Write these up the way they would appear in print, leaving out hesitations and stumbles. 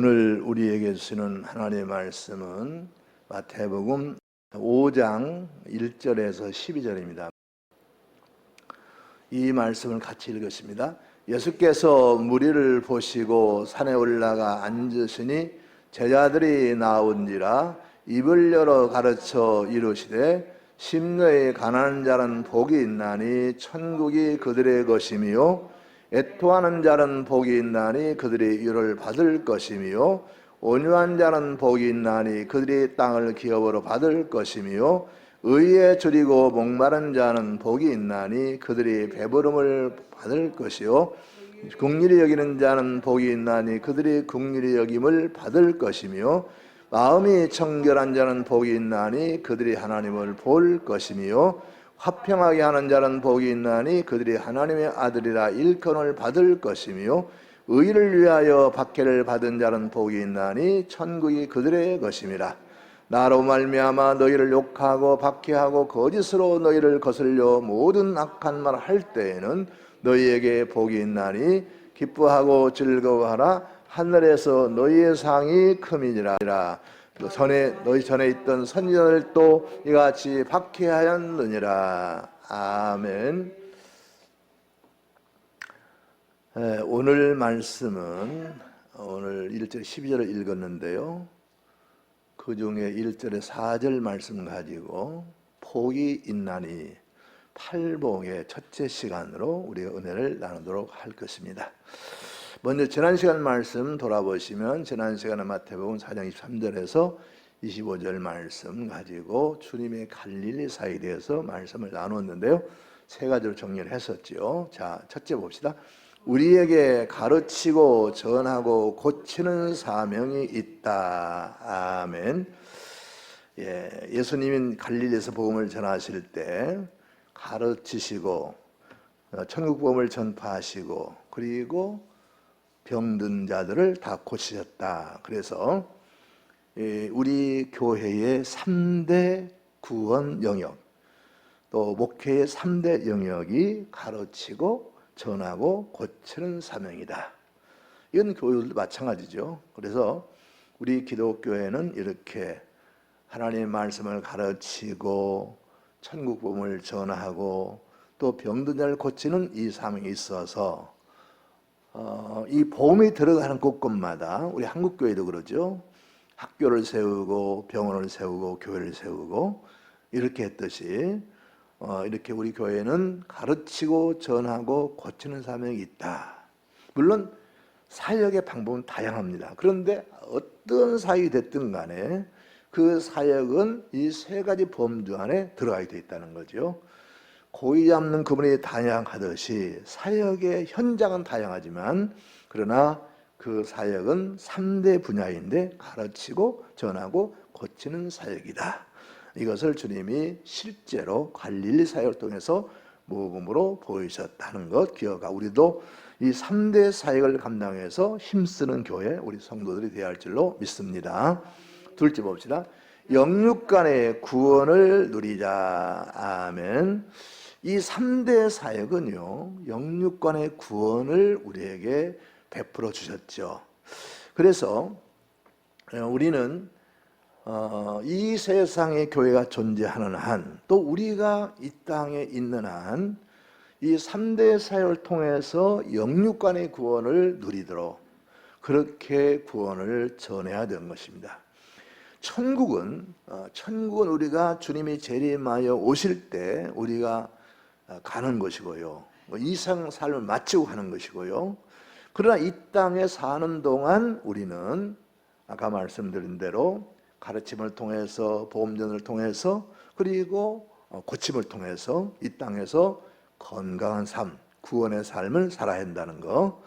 오늘 우리에게 주시는 하나님의 말씀은 마태복음 5장 1절에서 12절입니다. 이 말씀을 같이 읽겠습니다. 예수께서 무리를 보시고 산에 올라가 앉으시니 제자들이 나온지라 입을 열어 가르쳐 이르시되 심령이 가난한 자는 복이 있나니 천국이 그들의 것이며 애통하는 자는 복이 있나니 그들이 유를 받을 것이며 온유한 자는 복이 있나니 그들이 땅을 기업으로 받을 것이며 의에 줄이고 목마른 자는 복이 있나니 그들이 배부름을 받을 것이요 긍휼히 여기는 자는 복이 있나니 그들이 긍휼히 여김을 받을 것이며 마음이 청결한 자는 복이 있나니 그들이 하나님을 볼 것이며 화평하게 하는 자는 복이 있나니 그들이 하나님의 아들이라 일컬음을 받을 것이며 의를 위하여 박해를 받은 자는 복이 있나니 천국이 그들의 것임이라. 나로 말미암아 너희를 욕하고 박해하고 거짓으로 너희를 거슬려 모든 악한 말 할 때에는 너희에게 복이 있나니 기뻐하고 즐거워하라. 하늘에서 너희의 상이 큼이니라. 너희 전에 있던 선지자들도 이같이 박해하였느니라. 아멘. 오늘 말씀은 오늘 1절 12절을 읽었는데요, 그 중에 1절에 4절 말씀 가지고 복이 있나니 팔복의 첫째 시간으로 우리가 은혜를 나누도록 할 것입니다. 먼저 지난 시간 말씀 돌아보시면 지난 시간에 마태복음 4장 23절에서 25절 말씀 가지고 주님의 갈릴리 사에 대해서 말씀을 나눴는데요, 세 가지로 정리를 했었죠. 자, 첫째 봅시다. 우리에게 가르치고 전하고 고치는 사명이 있다. 아멘. 예수님은 갈릴리에서 복음을 전하실 때 가르치시고 천국 복음을 전파하시고 그리고 병든 자들을 다 고치셨다. 그래서 우리 교회의 3대 구원 영역, 또 목회의 3대 영역이 가르치고 전하고 고치는 사명이다. 이건 교회들도 마찬가지죠. 그래서 우리 기독교회는 이렇게 하나님의 말씀을 가르치고 천국 복음을 전하고 또 병든 자를 고치는 이 사명이 있어서 이 복음이 들어가는 곳곳마다, 우리 한국교회도 그러죠, 학교를 세우고 병원을 세우고 교회를 세우고 이렇게 했듯이 이렇게 우리 교회는 가르치고 전하고 고치는 사명이 있다. 물론 사역의 방법은 다양합니다. 그런데 어떤 사역이 됐든 간에 그 사역은 이 세 가지 범주 안에 들어가 있다는 거죠. 고이 잡는 그분이 다양하듯이 사역의 현장은 다양하지만 그러나 그 사역은 3대 분야인데 가르치고 전하고 고치는 사역이다. 이것을 주님이 실제로 갈릴리 사역을 통해서 모범으로 보이셨다는 것 기억하고 우리도 이 3대 사역을 감당해서 힘쓰는 교회, 우리 성도들이 되어야 할 줄로 믿습니다. 둘째 봅시다. 영육 간의 구원을 누리자. 아멘. 이 3대 사역은요, 영육 간의 구원을 우리에게 베풀어 주셨죠. 그래서 우리는 이 세상에 교회가 존재하는 한, 또 우리가 이 땅에 있는 한, 이 3대 사역을 통해서 영육 간의 구원을 누리도록 그렇게 구원을 전해야 되는 것입니다. 천국은 우리가 주님이 재림하여 오실 때 우리가 가는 것이고요, 이상 삶을 마치고 가는 것이고요. 그러나 이 땅에 사는 동안 우리는 아까 말씀드린 대로 가르침을 통해서, 보험전을 통해서, 그리고 고침을 통해서 이 땅에서 건강한 삶, 구원의 삶을 살아야 한다는 거,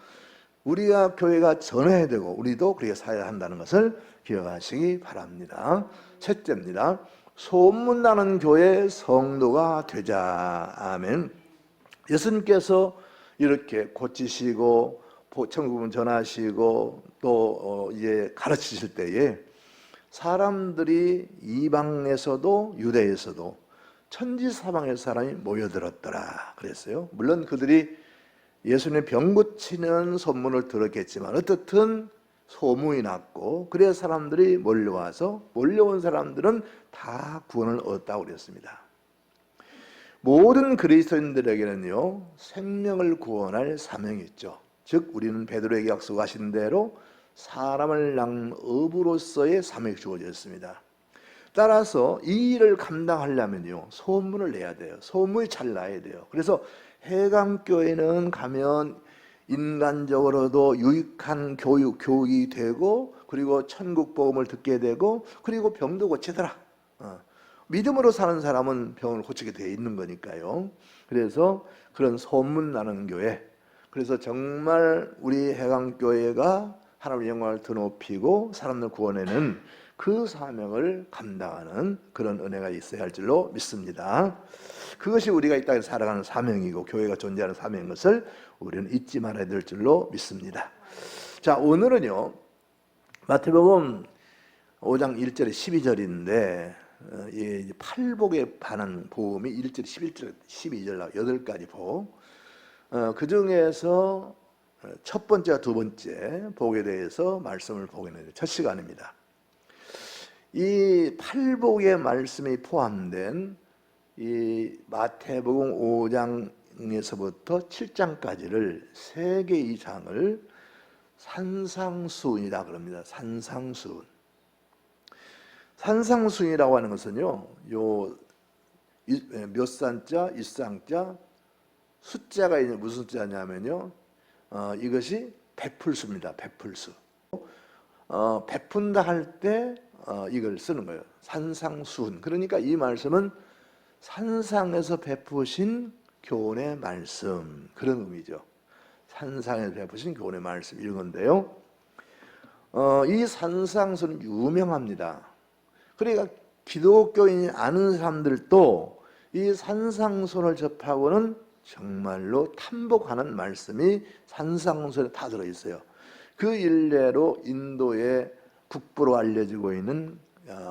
우리가 교회가 전해야 되고 우리도 그렇게 살아야 한다는 것을 기억하시기 바랍니다. 셋째입니다. 소문나는 교회 성도가 되자. 아멘. 예수님께서 이렇게 고치시고 천국을 전하시고 또 이제 가르치실 때에 사람들이 이방에서도 유대에서도 천지사방의 사람이 모여들었더라 그랬어요. 물론 그들이 예수님의 병 고치는 소문을 들었겠지만 어떻든 소문이 났고, 그래서 사람들이 몰려와서 몰려온 사람들은 다 구원을 얻었다고 그랬습니다. 모든 그리스도인들에게는요, 생명을 구원할 사명이 있죠. 즉 우리는 베드로에게 약속하신 대로 사람을 낳는 어부로서의 사명이 주어졌습니다. 따라서 이 일을 감당하려면요, 소문을 내야 돼요. 소문이 잘 나야 돼요. 그래서 해강교회는 가면 인간적으로도 유익한 교육이 되고, 그리고 천국 복음을 듣게 되고, 그리고 병도 고치더라. 믿음으로 사는 사람은 병을 고치게 되어 있는 거니까요. 그래서 그런 소문 나는 교회, 그래서 정말 우리 해강교회가 하나님의 영광을 더 높이고 사람들 구원에는 그 사명을 감당하는 그런 은혜가 있어야 할 줄로 믿습니다. 그것이 우리가 이 땅에 살아가는 사명이고 교회가 존재하는 사명인 것을 우리는 잊지 말아야 될 줄로 믿습니다. 자, 오늘은요, 마태복음 5장 1절에 12절인데 팔복에 관한 복음이 1절, 11절, 12절 8가지 복, 그 중에서 첫 번째와 두 번째 복에 대해서 말씀을 보게 되는 첫 시간입니다. 이 팔복의 말씀이 포함된 이 마태복음 5장에서부터 7장까지를 세 개의 장을 산상수훈이라 그럽니다. 산상수훈. 산상수훈이라고 하는 것은요, 몇 산자, 일상자, 숫자가 있는 무슨 숫자냐면요, 이것이 베풀수입니다. 베풀수. 베푼다 할 때 이걸 쓰는 거예요. 산상수훈. 그러니까 이 말씀은 산상에서 베푸신 교훈의 말씀, 그런 의미죠. 산상에서 베푸신 교훈의 말씀, 이런 건데요. 이 산상수는 유명합니다. 그러니까 기독교인이 아는 사람들도 이 산상수훈을 접하고는 정말로 탐복하는 말씀이 산상수훈에 다 들어있어요. 그 일례로 인도의 국부로 알려지고 있는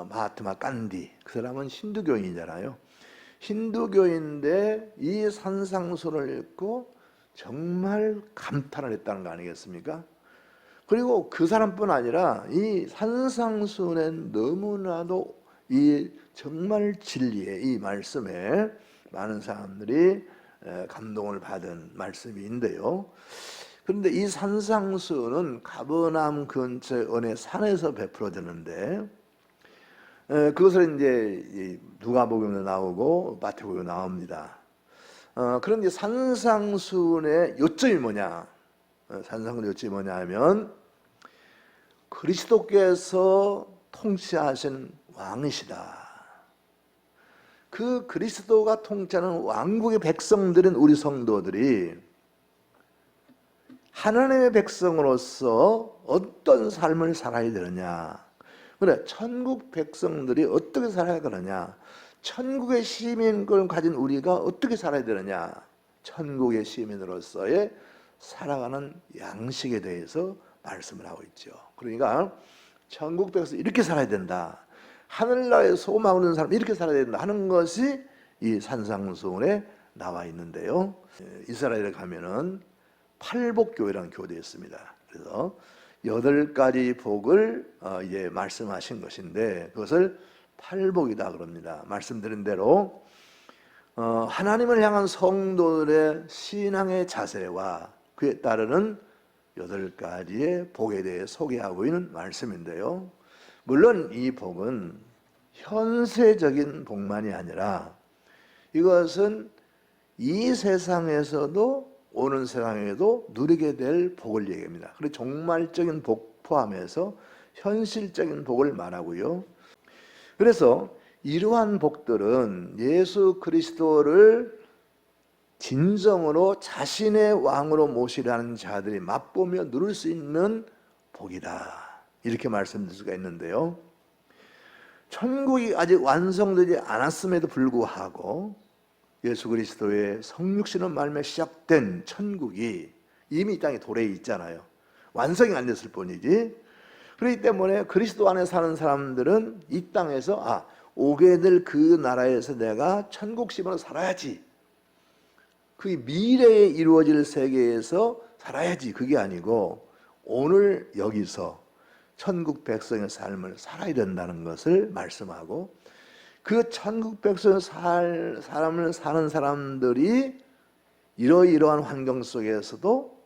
마하트마 간디, 그 사람은 힌두교인이잖아요. 힌두교인데 이 산상수훈을 읽고 정말 감탄을 했다는 거 아니겠습니까? 그리고 그 사람뿐 아니라 이 산상수훈에 너무나도 이 정말 진리의 이 말씀에 많은 사람들이 감동을 받은 말씀인데요. 그런데 이 산상수훈은 가버나움 근처의 어느 산에서 베풀어지는데, 그것을 이제 누가복음에 나오고 마태복음에 나옵니다. 그런데 산상수훈의 요점이 뭐냐? 산상수훈의 요점이 뭐냐 하면 그리스도께서 통치하신 왕이시다. 그 그리스도가 통치하는 왕국의 백성들은 우리 성도들이 하나님의 백성으로서 어떤 삶을 살아야 되느냐. 그래, 천국 백성들이 어떻게 살아야 되느냐. 천국의 시민권을 가진 우리가 어떻게 살아야 되느냐. 천국의 시민으로서의 살아가는 양식에 대해서 말씀을 하고 있죠. 그러니까 천국 백성 이렇게 살아야 된다. 하늘나라에 소망 없는 사람 이렇게 살아야 된다 하는 것이 이 산상수훈에 나와 있는데요. 이스라엘에 가면은 팔복교회라는 교회가 있습니다. 그래서 8가지 복을 이제 말씀하신 것인데 그것을 팔복이다 그럽니다. 말씀드린 대로 하나님을 향한 성도들의 신앙의 자세와 그에 따르는 8가지의 복에 대해 소개하고 있는 말씀인데요. 물론 이 복은 현세적인 복만이 아니라 이것은 이 세상에서도 오는 세상에도 누리게 될 복을 얘기합니다. 그리고 종말적인 복 포함해서 현실적인 복을 말하고요. 그래서 이러한 복들은 예수 그리스도를 진정으로 자신의 왕으로 모시라는 자들이 맛보며 누릴 수 있는 복이다. 이렇게 말씀드릴 수가 있는데요. 천국이 아직 완성되지 않았음에도 불구하고 예수 그리스도의 성육신의 말미암아 시작된 천국이 이미 이 땅에 도래해 있잖아요. 완성이 안 됐을 뿐이지. 그렇기 때문에 그리스도 안에 사는 사람들은 이 땅에서 오게 될 그 나라에서 내가 천국 시민으로 살아야지. 그 미래에 이루어질 세계에서 살아야지. 그게 아니고 오늘 여기서 천국 백성의 삶을 살아야 된다는 것을 말씀하고, 그 천국 백성의 삶을 사는 사람들이 이러이러한 환경 속에서도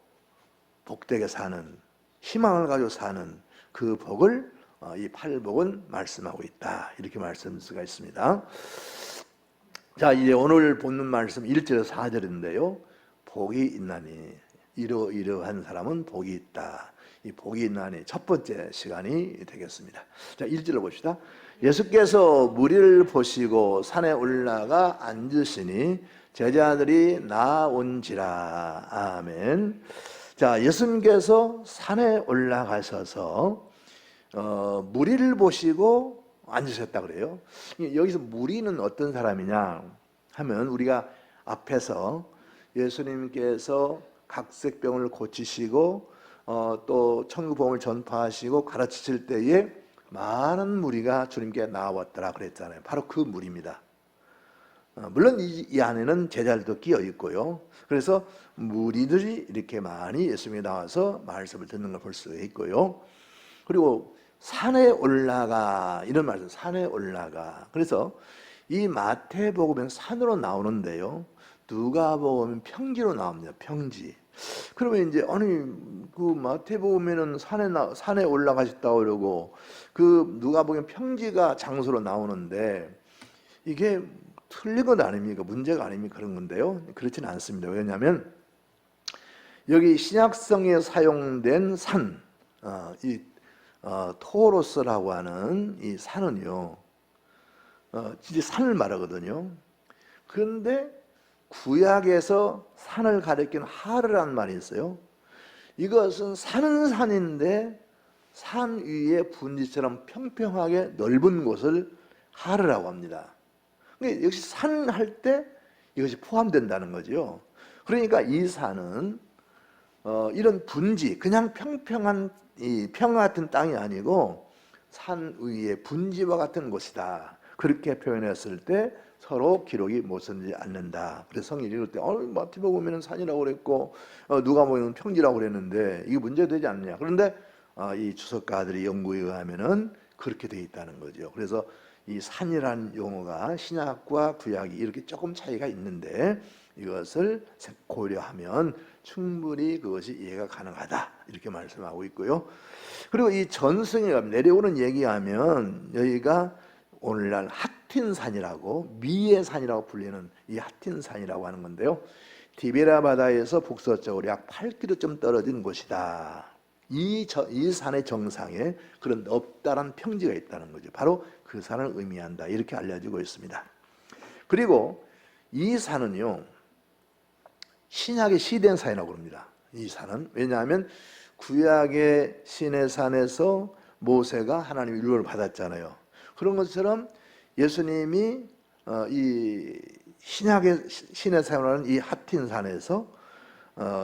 복되게 사는, 희망을 가지고 사는 그 복을 이 팔복은 말씀하고 있다, 이렇게 말씀할 수가 있습니다. 자, 이제 오늘 본문 말씀 1절에서 4절인데요. 복이 있나니, 이러이러한 사람은 복이 있다. 이 복이 있나니 첫 번째 시간이 되겠습니다. 자, 1절을 봅시다. 예수께서 무리를 보시고 산에 올라가 앉으시니 제자들이 나온지라. 아멘. 자, 예수님께서 산에 올라가셔서 무리를 보시고 앉으셨다 그래요. 여기서 무리는 어떤 사람이냐 하면, 우리가 앞에서 예수님께서 각색병을 고치시고 또 천국복음을 전파하시고 가르치실 때에 많은 무리가 주님께 나왔더라 그랬잖아요. 바로 그 무리입니다. 물론 이 안에는 제자들도 끼어 있고요. 그래서 무리들이 이렇게 많이 예수님에 나와서 말씀을 듣는 걸 볼 수 있고요. 그리고 산에 올라가, 이런 말씀, 산에 올라가. 그래서 이 마태복음은 산으로 나오는데요, 누가복음은 평지로 나옵니다. 평지. 그러면 이제 그 마태복음에는 산에 올라가셨다고 그러고, 그 누가복음 평지가 장소로 나오는데, 이게 틀린 건 아닙니까? 문제가 아닙니까? 그런 건데요, 그렇지는 않습니다. 왜냐하면 여기 신약성에 사용된 산, 토로스라고 하는 이 산은요, 진짜 산을 말하거든요. 그런데 구약에서 산을 가리키는 하르란 말이 있어요. 이것은 산은 산인데 산 위에 분지처럼 평평하게 넓은 곳을 하르라고 합니다. 그러니까 역시 산 할 때 이것이 포함된다는 거죠. 그러니까 이 산은 이런 분지, 그냥 평평한 이 평 같은 땅이 아니고 산 위에 분지와 같은 곳이다. 그렇게 표현했을 때 서로 기록이 못쓰지 않는다. 그래서 성경이 이럴 때 마태복음에는 산이라고 그랬고 누가복음에는 평지라고 그랬는데 이게 문제되지 않느냐. 그런데 이 주석가들의 연구에 의하면은 그렇게 돼 있다는 거죠. 그래서 이 산이라는 용어가 신약과 구약이 이렇게 조금 차이가 있는데, 이것을 고려하면 충분히 그것이 이해가 가능하다, 이렇게 말씀하고 있고요. 그리고 이 전승이가 내려오는 얘기하면, 여기가 오늘날 핫틴산이라고, 미의 산이라고 불리는 이 핫틴산이라고 하는 건데요, 디베라 바다에서 북서쪽으로 약 8km쯤 떨어진 곳이다. 이 산의 정상에 그런 넓다란 평지가 있다는 거죠. 바로 그 산을 의미한다, 이렇게 알려지고 있습니다. 그리고 이 산은요, 신약의 시된 산이라고 합니다. 이 산은 왜냐하면 구약의 시내산에서 모세가 하나님의 율법을 받았잖아요. 그런 것처럼 예수님이 이 신약의 시내산이라는 이 핫틴산에서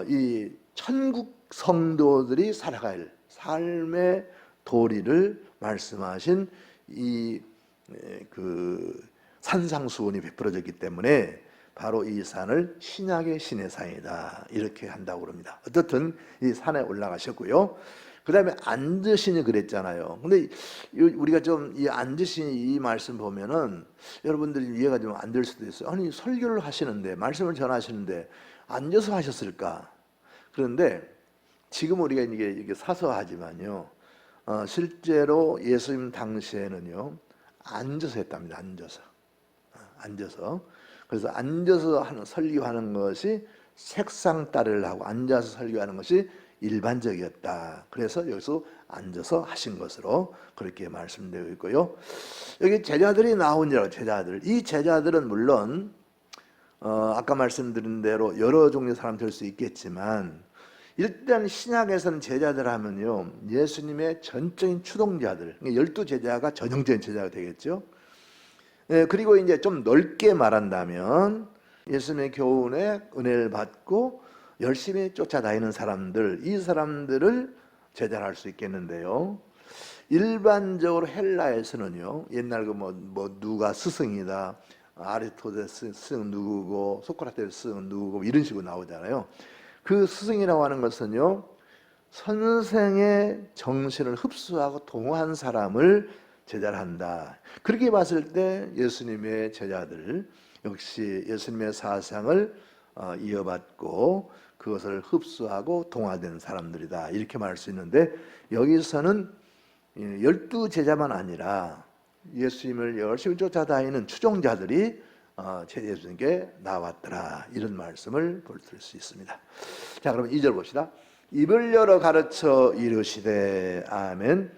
이 천국 성도들이 살아갈 삶의 도리를 말씀하신 이 산상수훈이 베풀어졌기 때문에 바로 이 산을 신약의 시내산이다, 이렇게 한다고 그럽니다. 어떻든 이 산에 올라가셨고요. 그 다음에 앉으시니 그랬잖아요. 근데 우리가 좀 이 앉으시니 이 말씀 보면은 여러분들이 이해가 좀 안 될 수도 있어요. 아니, 설교를 하시는데, 말씀을 전하시는데 앉아서 하셨을까? 그런데 지금 우리가 이게 사소하지만요, 실제로 예수님 당시에는요, 앉아서 했답니다. 앉아서. 그래서 앉아서 설교하는 것이, 책상 따르를 하고 앉아서 설교하는 것이 일반적이었다. 그래서 여기서 앉아서 하신 것으로 그렇게 말씀되어 있고요. 여기 제자들이 나오니라. 이 제자들은 물론 아까 말씀드린 대로 여러 종류의 사람 될 수 있겠지만, 일단 신약에서는 제자들 하면요, 예수님의 전적인 추동자들, 12제자가 전형적인 제자가 되겠죠. 그리고 이제 좀 넓게 말한다면 예수님의 교훈에 은혜를 받고 열심히 쫓아다니는 사람들, 이 사람들을 제자로 할 수 있겠는데요. 일반적으로 헬라에서는요, 옛날 누가 스승이다, 아리스토텔레스 스승 누구고, 소크라테스 스승 누구고, 이런 식으로 나오잖아요. 그 스승이라고 하는 것은요, 선생의 정신을 흡수하고 동화한 사람을 제자를 한다. 그렇게 봤을 때 예수님의 제자들 역시 예수님의 사상을 이어받고 그것을 흡수하고 동화된 사람들이다. 이렇게 말할 수 있는데, 여기서는 12제자만 아니라 예수님을 열심히 쫓아다니는 추종자들이 예수님께 나왔더라. 이런 말씀을 볼 수 있습니다. 자, 그럼 2절 봅시다. 입을 열어 가르쳐 이르시되. 아멘.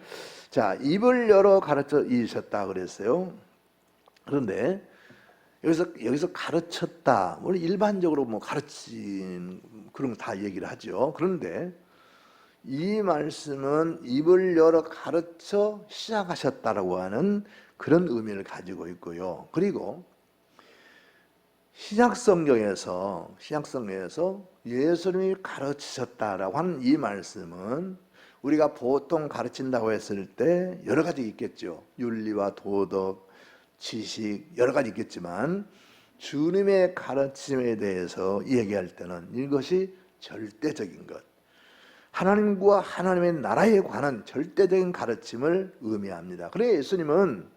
자, 입을 열어 가르쳐 이르셨다 그랬어요. 그런데 여기서 가르쳤다. 물론 일반적으로 뭐 가르친 그런 거 다 얘기를 하죠. 그런데 이 말씀은 입을 열어 가르쳐 시작하셨다라고 하는 그런 의미를 가지고 있고요. 그리고 신약성경에서 예수님이 가르치셨다라고 하는 이 말씀은 우리가 보통 가르친다고 했을 때 여러 가지 있겠죠. 윤리와 도덕, 지식 여러 가지 있겠지만 주님의 가르침에 대해서 얘기할 때는 이것이 절대적인 것, 하나님과 하나님의 나라에 관한 절대적인 가르침을 의미합니다. 그래서 예수님은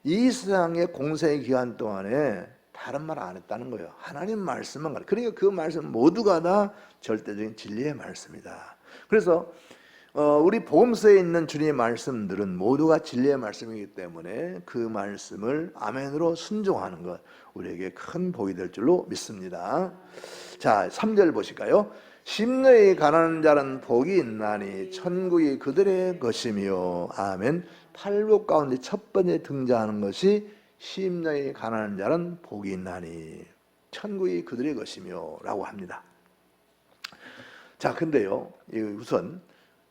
이 세상의 공생의 기간 동안에 다른 말 안 했다는 거예요. 하나님 말씀만 가르쳐. 그러니까 그 말씀 모두가 다 절대적인 진리의 말씀이다. 그래서 우리 복음서에 있는 주님의 말씀들은 모두가 진리의 말씀이기 때문에 그 말씀을 아멘으로 순종하는 것, 우리에게 큰 복이 될 줄로 믿습니다. 자, 3절 보실까요? 심령이 가난한 자는 복이 있나니 천국이 그들의 것이며. 아멘. 팔복 가운데 첫 번째 등장하는 것이 심령이 가난한 자는 복이 있나니 천국이 그들의 것이며 라고 합니다. 자, 근데요, 우선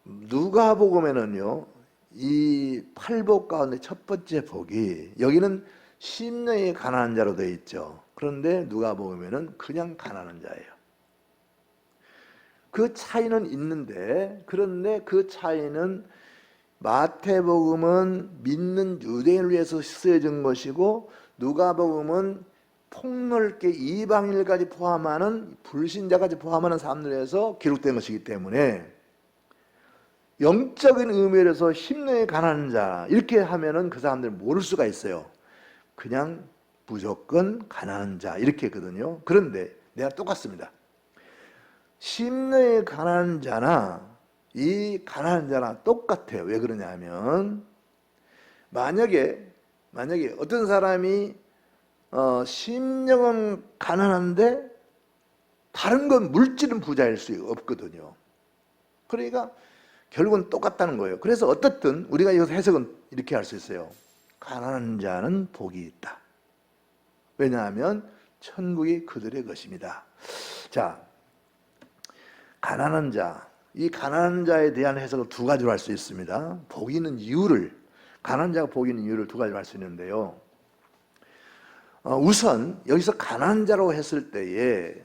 누가복음에는요, 이 팔복 가운데 첫 번째 복이, 여기는 심령이 가난한 자로 되어 있죠. 그런데 누가복음에는 그냥 가난한 자예요. 그 차이는 있는데, 그런데 그 차이는 마태복음은 믿는 유대인을 위해서 쓰여진 것이고, 누가복음은 폭넓게 이방인까지 포함하는, 불신자까지 포함하는 사람들에 의해서 기록된 것이기 때문에 영적인 의미에서 심령이 가난한 자 이렇게 하면은 그 사람들 모를 수가 있어요. 그냥 무조건 가난한 자 이렇게 했거든요. 그런데 내가 똑같습니다. 심령이 가난한 자나 이 가난한 자나 똑같아요. 왜 그러냐면 만약에 어떤 사람이 심령은 가난한데 다른 건 물질은 부자일 수 없거든요. 그러니까 결국은 똑같다는 거예요. 그래서 어떻든 우리가 여기서 해석은 이렇게 할 수 있어요. 가난한 자는 복이 있다. 왜냐하면 천국이 그들의 것입니다. 자, 가난한 자, 이 가난한 자에 대한 해석을 두 가지로 할 수 있습니다. 복이 있는 이유를, 가난한 자가 복이 있는 이유를 두 가지로 할 수 있는데요. 우선 여기서 가난한 자라고 했을 때에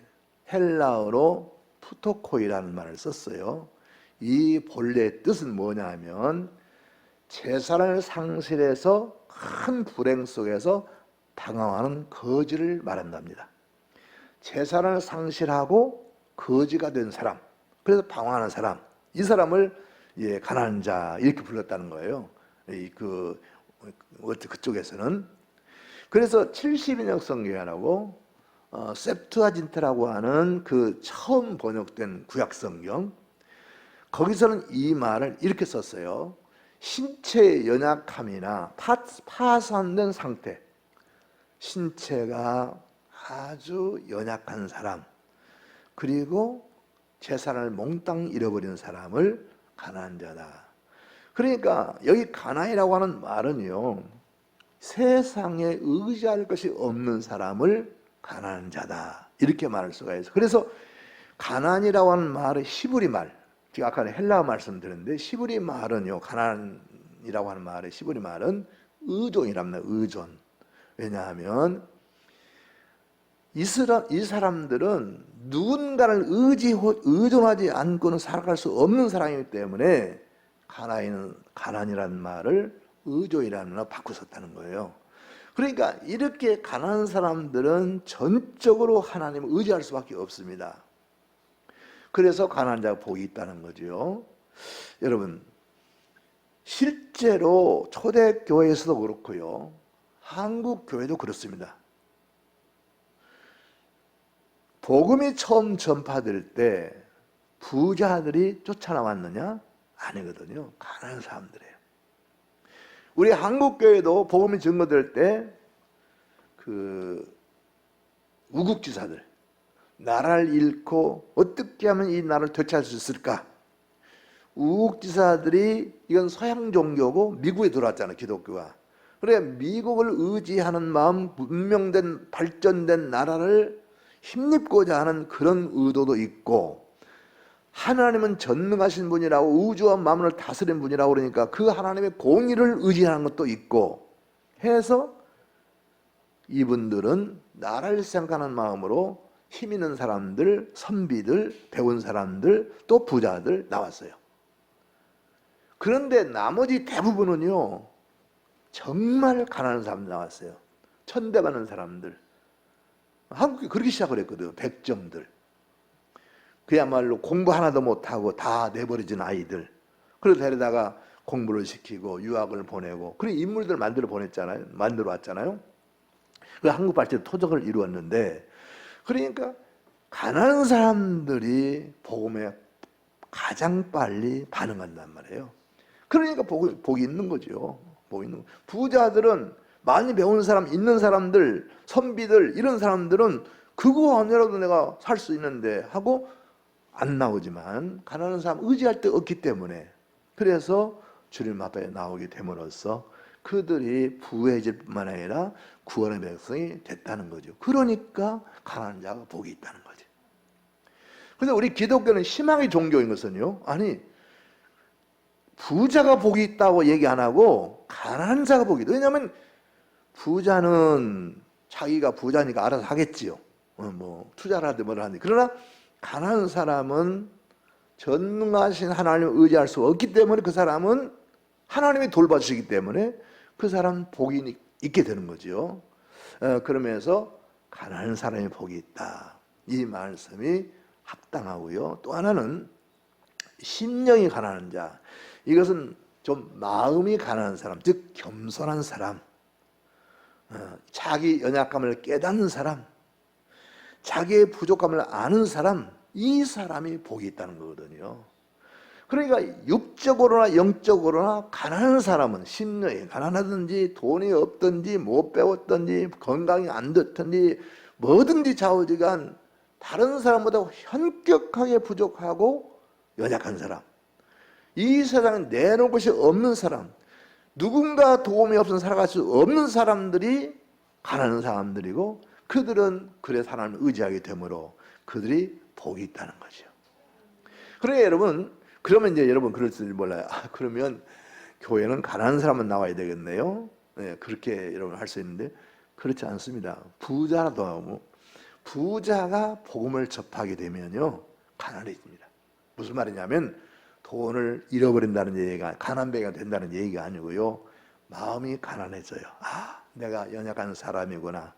헬라어로 푸토코이라는 말을 썼어요. 이 본래의 뜻은 뭐냐 하면 재산을 상실해서 큰 불행 속에서 당황하는 거지를 말한답니다. 재산을 상실하고 거지가 된 사람, 그래서 방황하는 사람, 이 사람을 가난한 자 이렇게 불렀다는 거예요. 그쪽에서는. 그래서 70인역 성경이라고 셉투아진트라고 하는 그 처음 번역된 구약 성경, 거기서는 이 말을 이렇게 썼어요. 신체의 연약함이나 파산된 상태, 신체가 아주 연약한 사람, 그리고 재산을 몽땅 잃어버린 사람을 가난한 자다. 그러니까 여기 가난이라고 하는 말은요, 세상에 의지할 것이 없는 사람을 가난한 자다 이렇게 말할 수가 있어요. 그래서 가난이라고 하는 말은 히브리 말, 제가 아까 헬라어 말씀드렸는데 히브리 말은요, 가난이라고 하는 말의 히브리 말은 의존이랍니다. 의존. 왜냐하면 이 사람들은 누군가를 의존하지 않고는 살아갈 수 없는 사람이기 때문에 가난이라는 말을 의존이라는 말로 바꾸었다는 거예요. 그러니까 이렇게 가난한 사람들은 전적으로 하나님을 의지할 수밖에 없습니다. 그래서 가난한 자가 복이 있다는 거죠. 여러분, 실제로 초대교회에서도 그렇고요, 한국 교회도 그렇습니다. 복음이 처음 전파될 때 부자들이 쫓아나왔느냐? 아니거든요. 가난한 사람들이에요. 우리 한국 교회도 복음이 증거될 때 그 우국지사들, 나라를 잃고 어떻게 하면 이 나라를 되찾을 수 있을까? 우국지사들이, 이건 서양 종교고 미국에 들어왔잖아요, 기독교가. 그래, 미국을 의지하는 마음, 문명된 발전된 나라를 힘입고자 하는 그런 의도도 있고, 하나님은 전능하신 분이라고, 우주와 만물을 다스리는 분이라고 그러니까 그 하나님의 공의를 의지하는 것도 있고 해서 이분들은 나라를 생각하는 마음으로 힘 있는 사람들, 선비들, 배운 사람들, 또 부자들 나왔어요. 그런데 나머지 대부분은요, 정말 가난한 사람 나왔어요. 천대받는 사람들. 한국이 그렇게 시작을 했거든요. 백정들. 그야말로 공부 하나도 못하고 다 내버려진 아이들. 그래서 데려다가 공부를 시키고 유학을 보내고 그런 인물들 만들어 보냈잖아요. 만들어 왔잖아요. 그 한국 발전 토적을 이루었는데, 그러니까 가난한 사람들이 복음에 가장 빨리 반응한단 말이에요. 그러니까 복이 있는 거죠. 복이 있는 거. 부자들은, 많이 배운 사람, 있는 사람들, 선비들, 이런 사람들은 그거 아니라도 내가 살 수 있는데 하고 안 나오지만, 가난한 사람 의지할 데 없기 때문에, 그래서 주님 앞에 나오게 됨으로써 그들이 부해질 뿐만 아니라 구원의 백성이 됐다는 거죠. 그러니까 가난한 자가 복이 있다는 거죠. 근데 우리 기독교는 희망의 종교인 것은요, 아니, 부자가 복이 있다고 얘기 안 하고 가난한 자가 복이 있다. 왜냐하면 부자는 자기가 부자니까 알아서 하겠지요. 뭐 투자를 하든 뭐를 하든. 그러나 가난한 사람은 전능하신 하나님을 의지할 수 없기 때문에, 그 사람은 하나님이 돌봐주시기 때문에 그 사람은 복이 있게 되는 거죠. 그러면서 가난한 사람이 복이 있다, 이 말씀이 합당하고요. 또 하나는 심령이 가난한 자, 이것은 좀 마음이 가난한 사람, 즉 겸손한 사람, 자기 연약감을 깨닫는 사람, 자기의 부족함을 아는 사람, 이 사람이 복이 있다는 거거든요. 그러니까 육적으로나 영적으로나 가난한 사람은, 심령이 가난하든지 돈이 없든지 못 배웠든지 건강이 안 좋든지 뭐든지 좌우지간 다른 사람보다 현격하게 부족하고 연약한 사람, 이 세상에 내놓을 것이 없는 사람, 누군가 도움이 없으면 살아갈 수 없는 사람들이 가난한 사람들이고, 그들은 그래서 하나님을 의지하게 되므로 그들이 복이 있다는 거죠. 그러니까 여러분, 그러면 이제 여러분 그럴지 몰라요. 그러면 교회는 가난한 사람만 나와야 되겠네요. 네, 그렇게 여러분 할 수 있는데 그렇지 않습니다. 부자라도 하고, 부자가 복음을 접하게 되면요, 가난해집니다. 무슨 말이냐면 돈을 잃어버린다는 얘기가, 가난뱅이가 된다는 얘기가 아니고요, 마음이 가난해져요. 내가 연약한 사람이구나,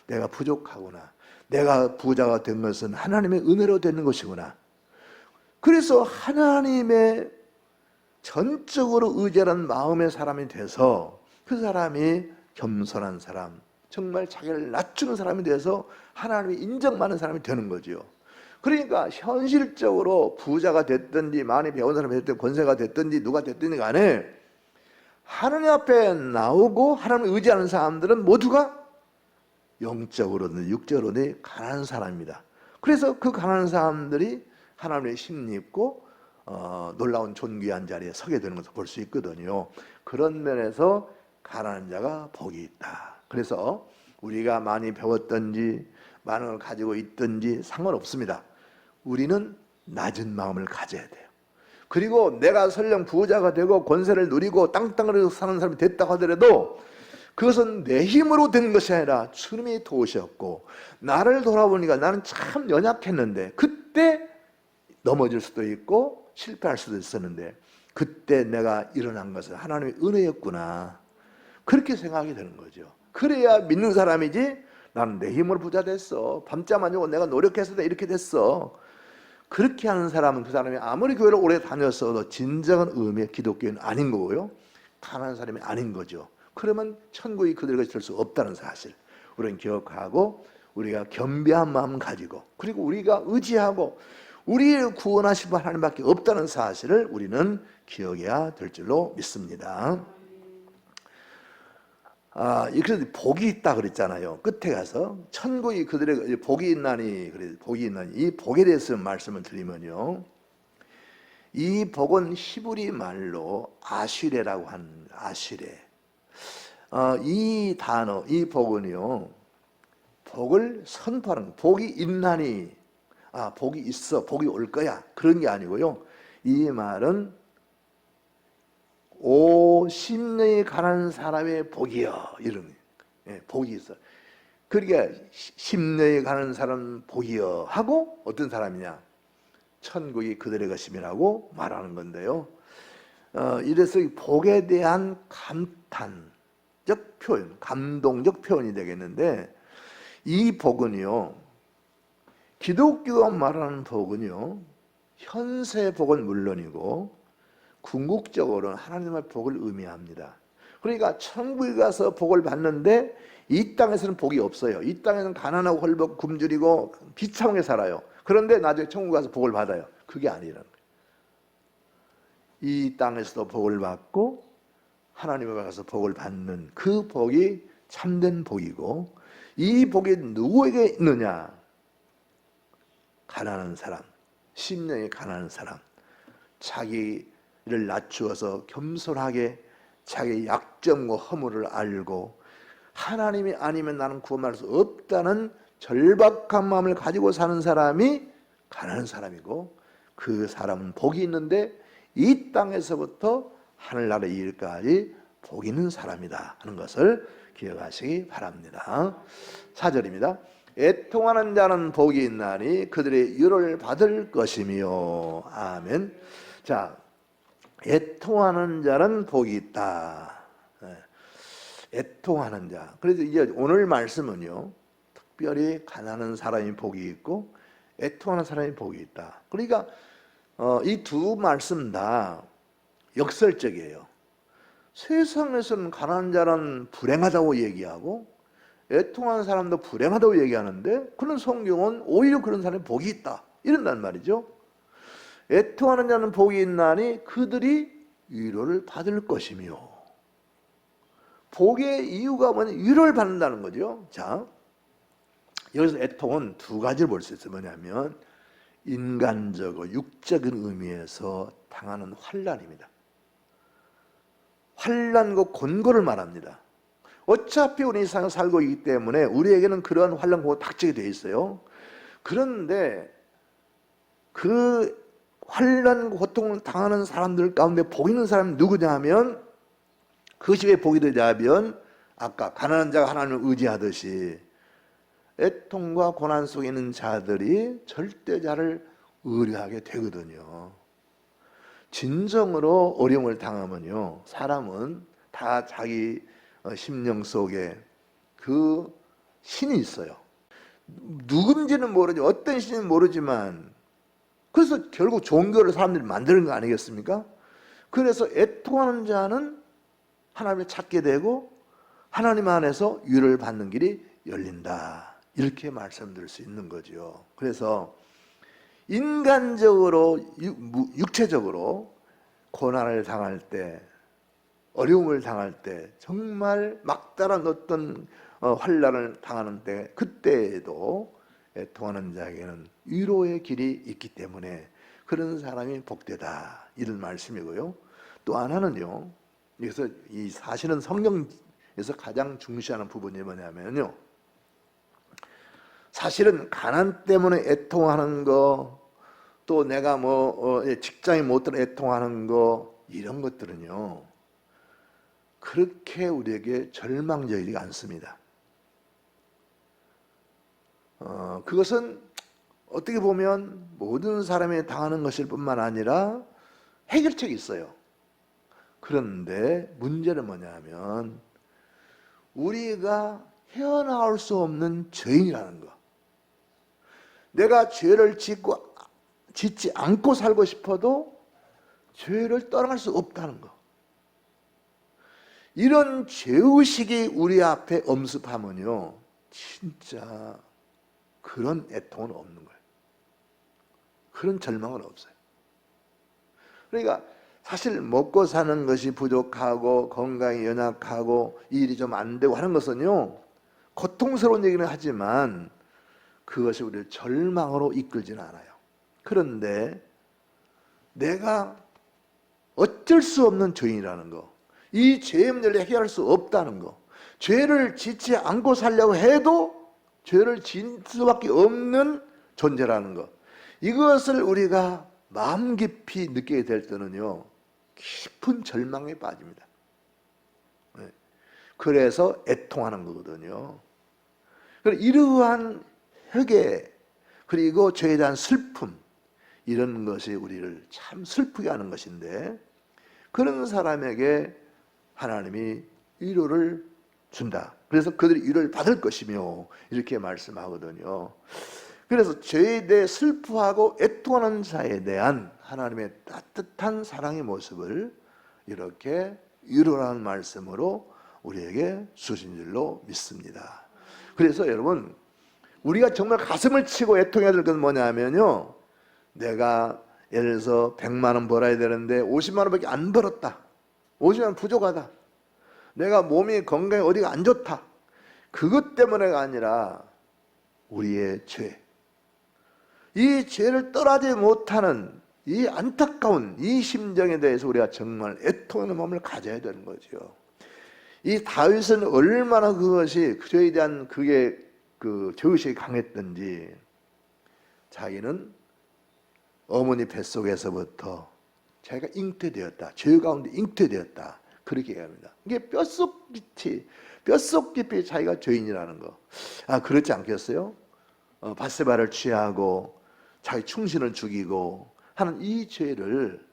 내가 부족하구나, 내가 부자가 된 것은 하나님의 은혜로 되는 것이구나. 그래서 하나님의 전적으로 의지하는 마음의 사람이 돼서, 그 사람이 겸손한 사람, 정말 자기를 낮추는 사람이 돼서 하나님이 인정받는 사람이 되는 거죠. 그러니까 현실적으로 부자가 됐든지 많이 배운 사람이 됐든지 권세가 됐든지 누가 됐든지 간에 하나님 앞에 나오고 하나님을 의지하는 사람들은 모두가 영적으로든 육적으로든 가난한 사람입니다. 그래서 그 가난한 사람들이 하나님의 힘입고 놀라운 존귀한 자리에 서게 되는 것을 볼 수 있거든요. 그런 면에서 가난한 자가 복이 있다. 그래서 우리가 많이 배웠든지 많은 걸 가지고 있든지 상관없습니다. 우리는 낮은 마음을 가져야 돼요. 그리고 내가 설령 부자가 되고 권세를 누리고 땅땅을 사는 사람이 됐다고 하더라도 그것은 내 힘으로 된 것이 아니라 주님이 도우셨고, 나를 돌아보니까 나는 참 연약했는데, 그때 넘어질 수도 있고 실패할 수도 있었는데 그때 내가 일어난 것은 하나님의 은혜였구나, 그렇게 생각하게 되는 거죠. 그래야 믿는 사람이지, 나는 내 힘으로 부자 됐어, 밤잠 안 자고 내가 노력해서 이렇게 됐어, 그렇게 하는 사람은 그 사람이 아무리 교회를 오래 다녔어도 진정한 의미의 기독교인은 아닌 거고요. 가난한 사람이 아닌 거죠. 그러면 천국이 그들에게 될 수 없다는 사실 우리는 기억하고, 우리가 겸비한 마음 가지고, 그리고 우리가 의지하고 우리를 구원하실 분 하나님밖에 없다는 사실을 우리는 기억해야 될 줄로 믿습니다. 그래서 복이 있다 그랬잖아요. 끝에 가서 천국이 그들에게 복이 있나니, 그래 복이 있나니, 이 복에 대해서 말씀을 드리면요, 이 복은 히브리 말로 아쉬레라고 하는 아쉬레. 이 단어, 이 복은요, 복을 선포하는, 복이 있나니, 복이 있어, 복이 올 거야, 그런 게 아니고요. 이 말은 50년이 가난한 사람의 복이여, 이런, 복이 있어. 그러니까 10년이 가난한 사람 복이여 하고, 어떤 사람이냐, 천국이 그들의 것임이라고 말하는 건데요. 이래서 이 복에 대한 감탄적 표현, 감동적 표현이 되겠는데, 이 복은요, 기독교가 말하는 복은요, 현세 복은 물론이고 궁극적으로는 하나님의 복을 의미합니다. 그러니까 천국에 가서 복을 받는데 이 땅에서는 복이 없어요. 이 땅에는 가난하고 헐벗고 굶주리고 비참하게 살아요. 그런데 나중에 천국 가서 복을 받아요. 그게 아니라는 거예요. 이 땅에서도 복을 받고 하나님에 가서 복을 받는 그 복이 참된 복이고, 이 복이 누구에게 있느냐? 가난한 사람, 심령이 가난한 사람, 자기를 낮추어서 겸손하게 자기의 약점과 허물을 알고 하나님이 아니면 나는 구원받을 수 없다는 절박한 마음을 가지고 사는 사람이 가난한 사람이고, 그 사람은 복이 있는데 이 땅에서부터 하늘나라에 이르기까지 복이 있는 사람이다 하는 것을 기억하시기 바랍니다. 4절입니다. 애통하는 자는 복이 있나니 그들의 유를 받을 것이며. 아멘. 자, 애통하는 자는 복이 있다. 애통하는 자. 그래서 이제 오늘 말씀은요, 특별히 가난한 사람이 복이 있고 애통하는 사람이 복이 있다. 그러니까 이 두 말씀 다 역설적이에요. 세상에서는 가난한 자는 불행하다고 얘기하고 애통하는 사람도 불행하다고 얘기하는데, 그런 성경은 오히려 그런 사람이 복이 있다 이런단 말이죠. 애통하는 자는 복이 있나니 그들이 위로를 받을 것이며. 복의 이유가 뭐냐? 위로를 받는다는 거죠. 자, 여기서 애통은 두 가지를 볼 수 있어요. 뭐냐면 인간적으로 육적인 의미에서 당하는 환난입니다. 환난과 곤고를 말합니다. 어차피 우리 이 세상에 살고 있기 때문에 우리에게는 그러한 환난과 닥치게 돼 있어요. 그런데 그 환난과 고통을 당하는 사람들 가운데 복 있는 사람이 누구냐 하면, 그것이 왜 복이 되냐면, 아까 가난한 자가 하나님을 의지하듯이 애통과 고난 속에 있는 자들이 절대자를 의뢰하게 되거든요. 진정으로 어려움을 당하면요, 사람은 다 자기 심령 속에 그 신이 있어요. 누군지는 모르지, 어떤 신인지는 모르지만, 그래서 결국 종교를 사람들이 만드는 거 아니겠습니까? 그래서 애통하는 자는 하나님을 찾게 되고 하나님 안에서 위로를 받는 길이 열린다, 이렇게 말씀드릴 수 있는 거죠. 그래서 인간적으로, 육체적으로 고난을 당할 때, 어려움을 당할 때, 정말 막다른 어떤 환난을 당하는 때, 그때에도 애통하는 자에게는 위로의 길이 있기 때문에 그런 사람이 복되다, 이런 말씀이고요. 또 하나는요, 그래서 이 사실은 성경에서 가장 중시하는 부분이 뭐냐면요, 사실은 가난 때문에 애통하는 거, 또 내가 직장이 못 들어 애통하는 거, 이런 것들은요 그렇게 우리에게 절망적이지 않습니다. 그것은 어떻게 보면 모든 사람이 당하는 것일 뿐만 아니라 해결책이 있어요. 그런데 문제는 뭐냐면 우리가 헤어나올 수 없는 죄인이라는 거. 내가 죄를 짓고 짓지 않고 살고 싶어도 죄를 떠날 수 없다는 거. 이런 죄의식이 우리 앞에 엄습하면요, 진짜 그런 애통은 없는 거예요. 그런 절망은 없어요. 그러니까 사실 먹고 사는 것이 부족하고 건강이 연약하고 일이 좀 안 되고 하는 것은요, 고통스러운 얘기는 하지만 그것이 우리를 절망으로 이끌지는 않아요. 그런데 내가 어쩔 수 없는 죄인이라는 거, 이 죄의 문제를 해결할 수 없다는 거, 죄를 짓지 않고 살려고 해도 죄를 지을 수밖에 없는 존재라는 거, 이것을 우리가 마음 깊이 느끼게 될 때는요, 깊은 절망에 빠집니다. 그래서 애통하는 거거든요. 이러한 회개, 그리고 죄에 대한 슬픔, 이런 것이 우리를 참 슬프게 하는 것인데, 그런 사람에게 하나님이 위로를 준다. 그래서 그들이 위로를 받을 것이며 이렇게 말씀하거든요. 그래서 죄에 대해 슬퍼하고 애통하는 자에 대한 하나님의 따뜻한 사랑의 모습을 이렇게 위로라는 말씀으로 우리에게 주신 줄로 믿습니다. 그래서 여러분, 우리가 정말 가슴을 치고 애통해야 될 건 뭐냐면요, 내가 예를 들어서 100만 원 벌어야 되는데 50만 원밖에 안 벌었다. 50만 원 부족하다. 내가 몸이 건강에 어디가 안 좋다. 그것 때문에가 아니라 우리의 죄, 이 죄를 떠나지 못하는 이 안타까운 이 심정에 대해서 우리가 정말 애통하는 마음을 가져야 되는 거죠. 이 다윗은 얼마나 그것이 죄에 대한 그게 그 죄의식이 강했던지, 자기는 어머니 뱃속에서부터 자기가 잉태되었다, 죄 가운데 잉태되었다, 그렇게 얘기합니다. 이게 뼛속 깊이 자기가 죄인이라는 거. 아, 그렇지 않겠어요? 밧세바를 취하고 자기 충신을 죽이고 하는 이 죄를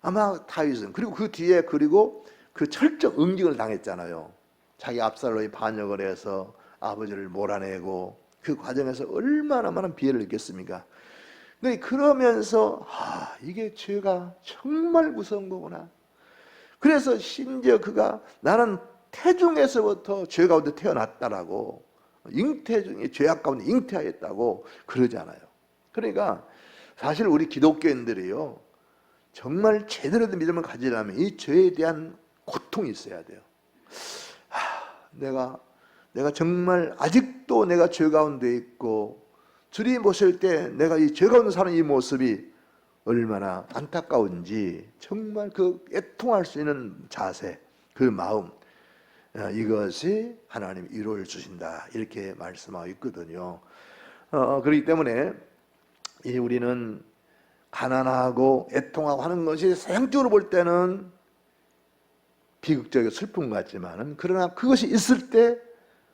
아마 다윗은, 그리고 그 뒤에 그리고 그 철저한 응징을 당했잖아요. 자기 압살롬이 반역을 해서 아버지를 몰아내고 그 과정에서 얼마나 많은 비애를 느꼈습니까? 근데 그러면서 이게 죄가 정말 무서운 거구나. 그래서 심지어 그가 나는 태중에서부터 죄 가운데 태어났다라고, 잉태 중에 죄악 가운데 잉태하였다고 그러잖아요. 그러니까 사실 우리 기독교인들이요, 정말 제대로 된 믿음을 가지려면 이 죄에 대한 고통이 있어야 돼요. 내가 정말 아직도 내가 죄 가운데 있고 주님 보실 때 내가 이 죄 가운데 사는 이 모습이 얼마나 안타까운지, 정말 그 애통할 수 있는 자세, 그 마음, 이것이 하나님이 위로를 주신다, 이렇게 말씀하고 있거든요. 그렇기 때문에 우리는 가난하고 애통하고 하는 것이 세상적으로 볼 때는 비극적이고 슬픈 것 같지만은, 그러나 그것이 있을 때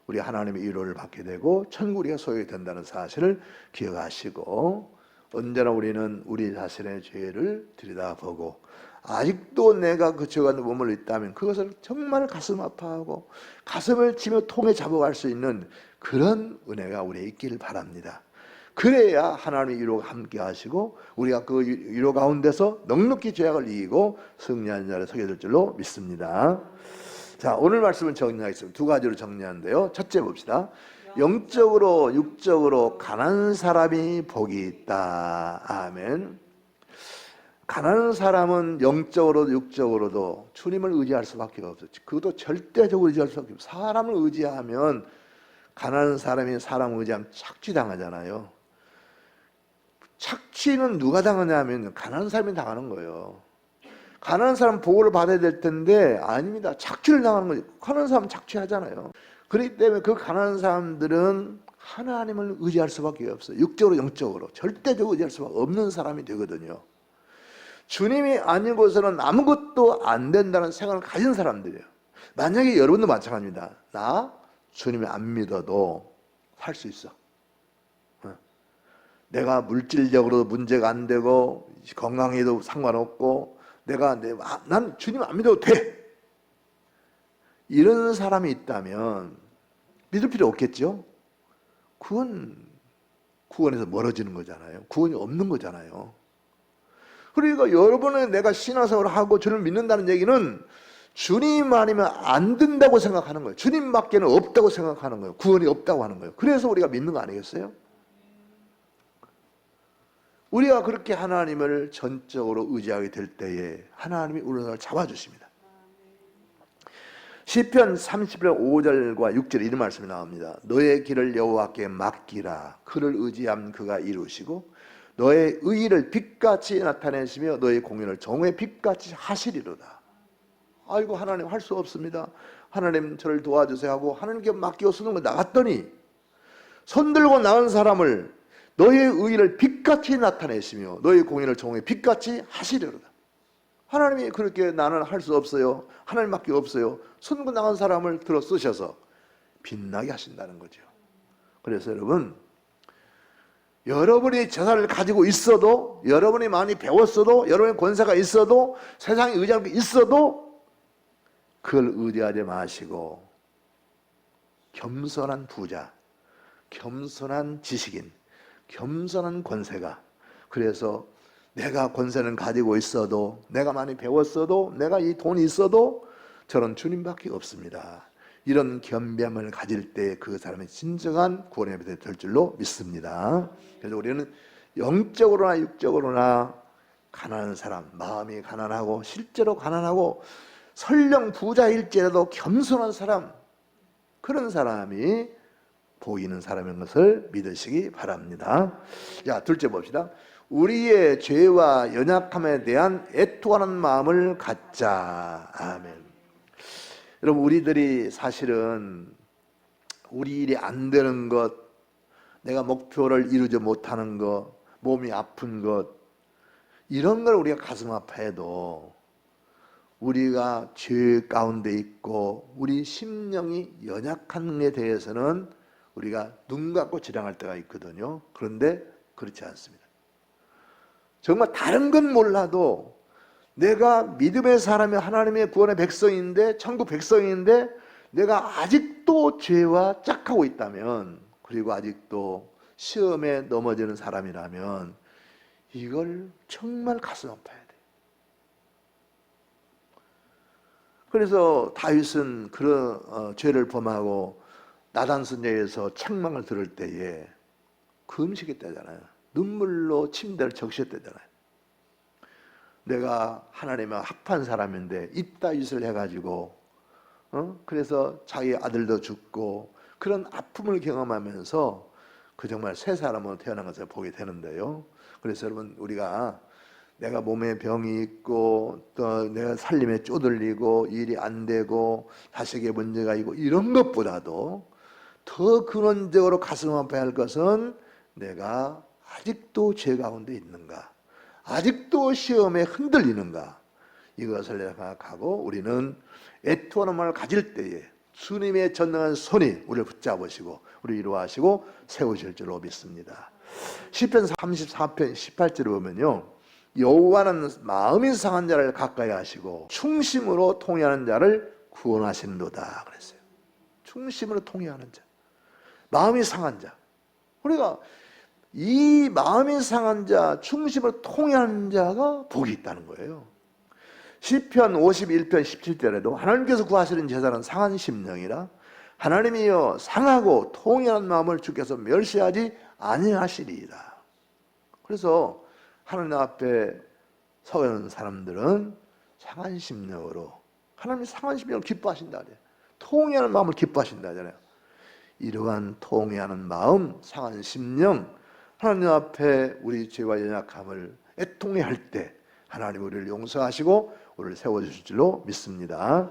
우리 하나님의 위로를 받게 되고 천국 우리가 소유가 된다는 사실을 기억하시고, 언제나 우리는 우리 자신의 죄를 들여다보고 아직도 내가 그 죄 가운데 머물러 있다면 그것을 정말 가슴 아파하고 가슴을 치며 통에 잡아갈 수 있는 그런 은혜가 우리에 있기를 바랍니다. 그래야 하나님의 위로가 함께 하시고 우리가 그 위로 가운데서 넉넉히 죄악을 이기고 승리하는 자리에 서게 될 줄로 믿습니다. 자, 오늘 말씀은 정리하겠습니다. 두 가지로 정리하는데요. 첫째 봅시다. 영적으로 육적으로 가난한 사람이 복이 있다. 아멘. 가난한 사람은 영적으로도 육적으로도 주님을 의지할 수밖에 없어요. 그것도 절대적으로 의지할 수밖에 없어요. 사람을 의지하면, 가난한 사람이 사람을 의지하면 착취당하잖아요. 착취는 누가 당하냐면 가난한 사람이 당하는 거예요. 가난한 사람 보호를 받아야 될 텐데 아닙니다. 착취를 당하는 거죠. 가난한 사람은 착취하잖아요. 그렇기 때문에 그 가난한 사람들은 하나님을 의지할 수밖에 없어요. 육적으로 영적으로 절대적으로 의지할 수밖에 없는 사람이 되거든요. 주님이 아니고서는 아무것도 안 된다는 생각을 가진 사람들이에요. 만약에 여러분도 마찬가지입니다. 나 주님이 안 믿어도 살 수 있어. 내가 물질적으로 문제가 안 되고 건강에도 상관없고 난 주님 안 믿어도 돼. 이런 사람이 있다면 믿을 필요 없겠죠? 그건 구원에서 멀어지는 거잖아요. 구원이 없는 거잖아요. 그러니까 여러분은 내가 신앙생활을 하고 주를 믿는다는 얘기는 주님 아니면 안 된다고 생각하는 거예요. 주님밖에는 없다고 생각하는 거예요. 구원이 없다고 하는 거예요. 그래서 우리가 믿는 거 아니겠어요? 우리가 그렇게 하나님을 전적으로 의지하게 될 때에 하나님이 우리를 잡아주십니다. 시편 30편 5절과 6절에 이런 말씀이 나옵니다. 너의 길을 여호와께 맡기라. 그를 의지함 그가 이루시고 너의 의의를 빛같이 나타내시며 너의 공연을 정오의 빛같이 하시리로다. 아이고 하나님 할 수 없습니다. 하나님 저를 도와주세요 하고 하나님께 맡기고 쓰는 거 나갔더니 손들고 나온 사람을 너의 의의를 빛같이 나타내시며 너의 공연을 정오의 빛같이 하시리로다. 하나님이 그렇게 나는 할 수 없어요. 하나님밖에 없어요. 손고 나간 사람을 들어 쓰셔서 빛나게 하신다는 거죠. 그래서 여러분이 재산을 가지고 있어도, 여러분이 많이 배웠어도, 여러분의 권세가 있어도, 세상에 의지할 게 있어도 그걸 의지하지 마시고 겸손한 부자, 겸손한 지식인, 겸손한 권세가, 그래서 내가 권세는 가지고 있어도, 내가 많이 배웠어도, 내가 이 돈이 있어도 저는 주님밖에 없습니다. 이런 겸비함을 가질 때 그 사람이 진정한 구원의 배가 될 줄로 믿습니다. 그래서 우리는 영적으로나 육적으로나 가난한 사람, 마음이 가난하고 실제로 가난하고 설령 부자일지라도 겸손한 사람, 그런 사람이 복 있는 사람인 것을 믿으시기 바랍니다. 자, 둘째 봅시다. 우리의 죄와 연약함에 대한 애통하는 마음을 갖자. 아멘. 여러분, 우리들이 사실은 우리 일이 안 되는 것, 내가 목표를 이루지 못하는 것, 몸이 아픈 것, 이런 걸 우리가 가슴 아파해도 우리가 죄 가운데 있고 우리 심령이 연약한 데 대해서는 우리가 눈 감고 지령할 때가 있거든요. 그런데 그렇지 않습니다. 정말 다른 건 몰라도 내가 믿음의 사람이 하나님의 구원의 백성인데, 천국 백성인데 내가 아직도 죄와 짝하고 있다면, 그리고 아직도 시험에 넘어지는 사람이라면 이걸 정말 가슴 아파야 돼. 그래서 다윗은 그런 죄를 범하고 나단 선녀에서 책망을 들을 때에 금식이 때잖아요. 눈물로 침대를 적셨대잖아요. 내가 하나님과 합한 사람인데 이따 짓을 해가지고 그래서 자기 아들도 죽고 그런 아픔을 경험하면서 그 정말 새 사람으로 태어난 것을 보게 되는데요. 그래서 여러분, 우리가 내가 몸에 병이 있고 또 내가 살림에 쪼들리고 일이 안 되고 자식에 문제가 있고 이런 것보다도 더 근원적으로 가슴 아파야 할 것은 내가 아직도 죄 가운데 있는가, 아직도 시험에 흔들리는가, 이것을 생각하고 우리는 애통하는 마음을 가질 때에 주님의 전능한 손이 우리를 붙잡으시고 우리를 이루하시고 세우실 줄로 믿습니다. 시편 34편 18절을 보면요, 여호와는 마음이 상한 자를 가까이 하시고 충심으로 통회하는 자를 구원하시는도다 그랬어요. 충심으로 통회하는 자, 마음이 상한 자. 우리가 이 마음이 상한 자, 충심으로 통회하는 자가 복이 있다는 거예요. 시편 51편 17절에도 하나님께서 구하시는 제사는 상한 심령이라 하나님이여 상하고 통회하는 마음을 주께서 멸시하지 아니하시리이다. 그래서 하나님 앞에 서 있는 사람들은 상한 심령으로, 하나님이 상한 심령을 기뻐하신다 그래요. 통회하는 마음을 기뻐하신다 하잖아요. 이러한 통회하는 마음, 상한 심령, 하나님 앞에 우리 죄와 연약함을 애통해 할 때 하나님 우리를 용서하시고 우리를 세워주실 줄로 믿습니다.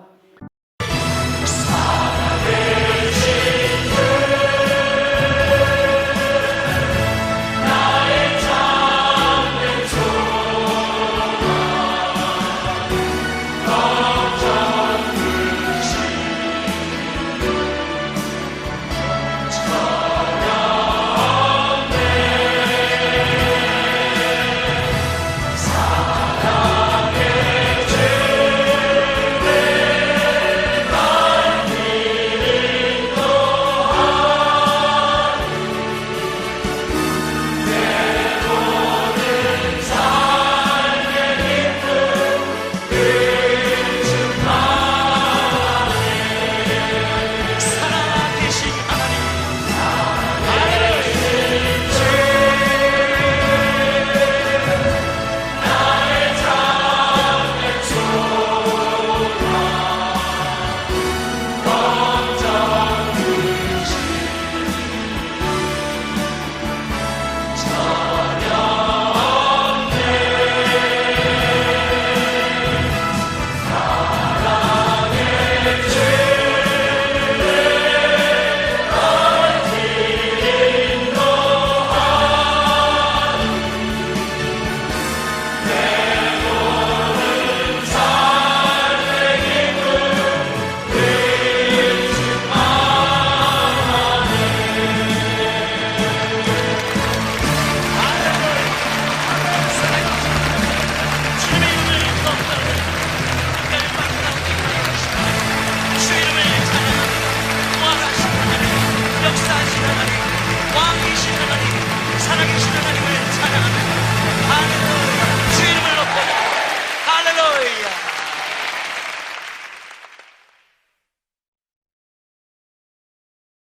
살아계신 하나님을 찬양합니다. 할렐루야. 주 이름을 높여요. 할렐루야.